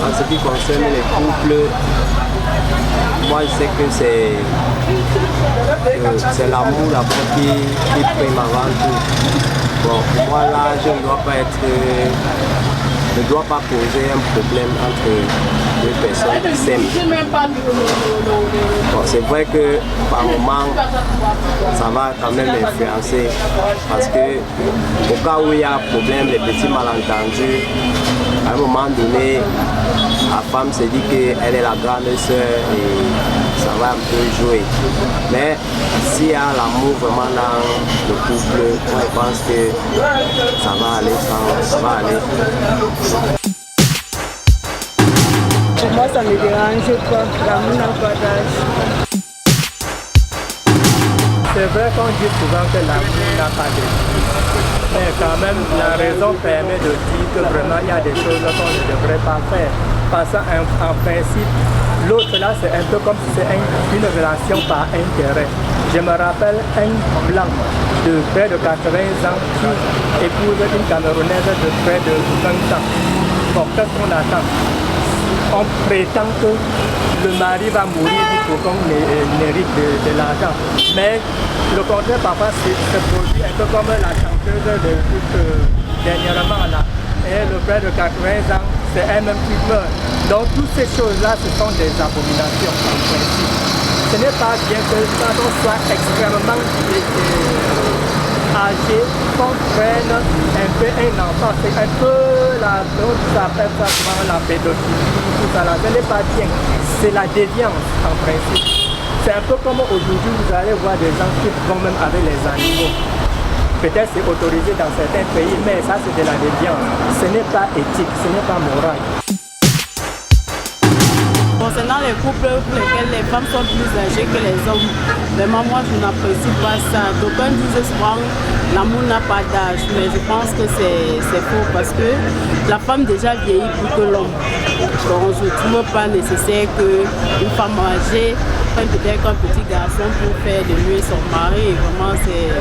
En ce qui concerne les couples, moi je sais que c'est l'amour d'abord qui prime avant tout. Bon, pour moi l'âge ne doit pas poser un problème entre deux personnes qui s'aiment. Bon, c'est vrai que par moment ça va quand même influencer parce que au cas où il y a un problème, des petits malentendus, à un moment donné, la femme se dit qu'elle est la grande sœur et ça va un peu jouer. Mais s'il y a l'amour vraiment dans le couple, je pense que ça va aller. Pour moi, ça ne me dérange pas. L'amour n'a pas d'âge. C'est vrai qu'on dit souvent que l'amour n'a pas d'âge. Mais quand même, la raison permet de dire que vraiment il y a des choses qu'on ne devrait pas faire. Parce qu'en principe, l'autre là, c'est un peu comme si c'est une relation par intérêt. Je me rappelle un blanc de près de 80 ans qui épouse une Camerounaise de près de 20 ans. Bon, qu'est-ce qu'on attend? On prétend que le mari va mourir pour qu'on hérite de l'argent. Mais le contraire, parfois, se produit un peu comme la chanteuse de dernièrement là. Et le frère de 80 ans, c'est elle-même qui meurt. Donc toutes ces choses-là, ce sont des abominations en principe. Ce n'est pas bien que quand on soit extrêmement âgé, qu'on prenne un peu un enfant. C'est un peu la dont ça appelle ça souvent la pédophilie, tout ça là. Ce n'est pas bien. C'est la déviance en principe. C'est un peu comme aujourd'hui, vous allez voir des gens qui vont même avec les animaux. Peut-être c'est autorisé dans certains pays, mais ça c'est de la déviance. Ce n'est pas éthique, ce n'est pas moral. Concernant les couples pour lesquels les femmes sont plus âgées que les hommes, vraiment moi je n'apprécie pas ça. D'aucuns disent souvent l'amour n'a pas d'âge, mais je pense que c'est faux parce que la femme déjà vieillit plus que l'homme. Donc je ne trouve pas nécessaire qu'une femme âgée prenne peut-être un petit garçon pour faire de lui son mari. Vraiment c'est...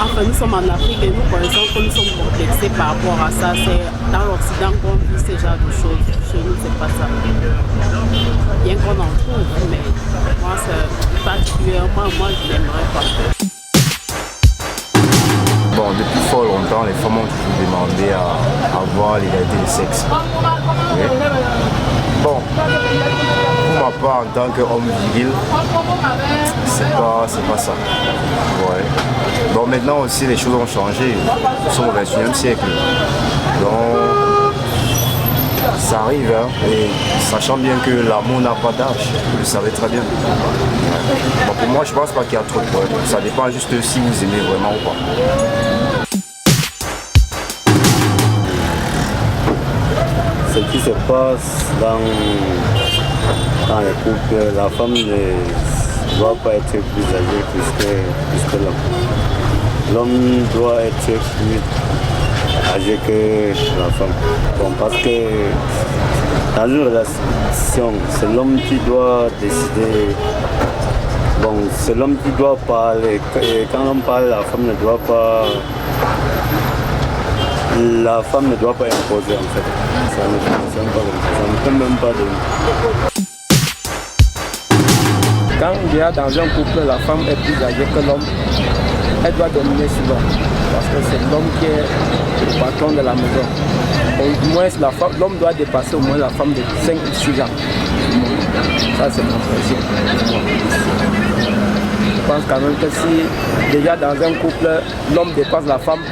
Enfin, nous sommes en Afrique et nous connaissons que nous sommes complexés par rapport à ça. C'est dans l'Occident qu'on vit ce genre de choses. Chez nous, c'est pas ça. Bien qu'on en trouve, mais moi, particulièrement, moi, je n'aimerais pas. Bon, depuis fort longtemps, les femmes ont toujours demandé à avoir l'égalité de sexe. Okay. Bon, pour ma part, en tant qu'homme viril, c'est pas ça. Ouais. Bon, maintenant aussi, les choses ont changé. Nous sommes au XXIe siècle. Donc, ça arrive, hein. Et sachant bien que l'amour n'a pas d'âge, vous le savez très bien. Ouais. Bon, pour moi, je pense pas qu'il y a trop de problèmes. Ça dépend juste si vous aimez vraiment ou pas. Ce qui se passe dans les couples, la femme ne doit pas être plus âgée plus que l'homme. L'homme doit être plus âgé que la femme. Bon, parce que dans une relation, c'est l'homme qui doit décider. Bon, c'est l'homme qui doit parler. Et quand l'homme parle, la femme ne doit pas. La femme ne doit pas imposer en fait. Ça ne fonctionne pas comme ça. Ça ne peut même pas de... Quand il y a dans un couple, la femme est plus âgée que l'homme, elle doit dominer sur l'homme. Parce que c'est l'homme qui est patron de la maison. Au moins, l'homme doit dépasser au moins la femme de 5 ou 6 ans. Ça, c'est mon principe. Je pense quand même que si déjà dans un couple, l'homme dépasse la femme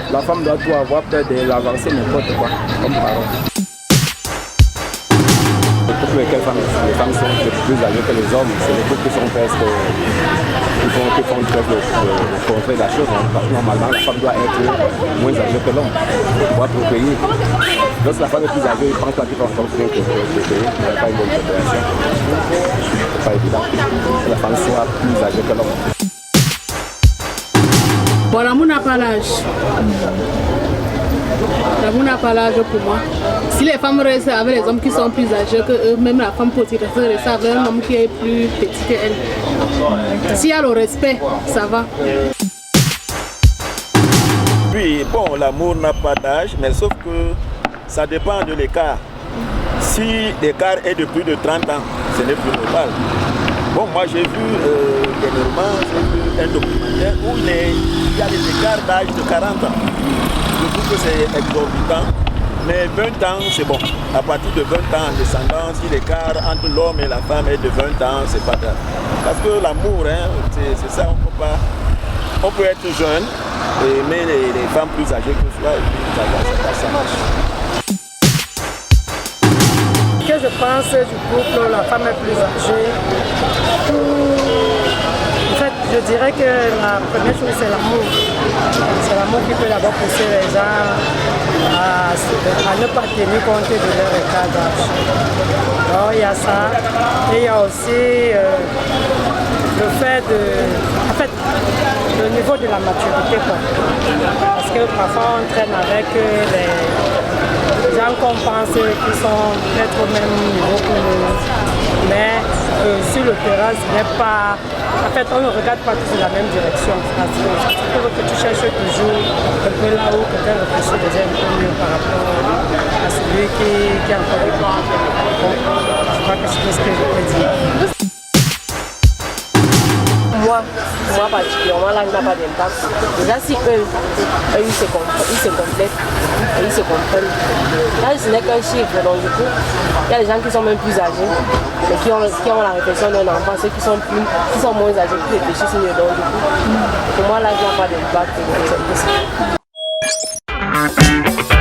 doit tout avoir peur de l'avancer n'importe quoi, comme parent. Les couples avec lesquels les femmes sont plus âgées que les hommes, c'est les couples qui font presque le contraire de la chose. Hein. Parce que normalement, la femme doit être moins âgée que l'homme pour pouvoir procréer. Lorsque la femme est plus âgée, je pense pas qu'il faut encore procréer, il n'y a pas une bonne préparation. C'est pas évident. La femme sera plus âgée que l'homme. Bon, l'amour n'a pas l'âge. L'amour n'a pas l'âge pour moi. Si les femmes restent avec les hommes qui sont plus âgés qu'eux, même la femme peut rester avec un homme qui est plus petit qu'elle. S'il y a le respect, ça va. Oui, bon, l'amour n'a pas d'âge, mais sauf que ça dépend de l'écart. Si l'écart est de plus de 30 ans, ce n'est plus normal. Bon, moi j'ai vu dernièrement un documentaire où il y a des écarts d'âge de 40 ans. Je trouve que c'est exorbitant, mais 20 ans c'est bon. À partir de 20 ans en descendant, si l'écart entre l'homme et la femme est de 20 ans, c'est pas grave. Parce que l'amour, hein, c'est ça, on peut être jeune, et aimer les femmes plus âgées que soi, et puis ça marche. Que je pense du couple, la femme est plus âgée. En fait, je dirais que la première chose, c'est l'amour. C'est l'amour qui peut d'abord pousser les gens à ne pas tenir compte de leur état d'âge. Alors, il y a ça. Et il y a aussi le fait de... En fait, le niveau de la maturité. Quoi. Parce que parfois, on traîne avec les gens qu'on pense qui sont peut-être au même niveau que nous. Mais sur le terrain, ce n'est pas... En fait, on ne regarde pas tous dans la même direction. Parce que tu cherches toujours un peu là où quelqu'un réfléchit déjà un peu mieux par rapport à celui qui est encore plus grand. Je crois que c'est tout ce que je peux dire. Moi particulièrement, là, il n'a pas d'impact. Déjà, si eux, ils se complètent et ils se comprennent. Là, ce n'est qu'un chiffre, donc du coup, il y a des gens qui sont même plus âgés, mais qui ont la réflexion d'un enfant, ceux qui sont moins âgés, qui réfléchissent mieux. Donc du coup, pour moi, là, il n'y a pas d'impact.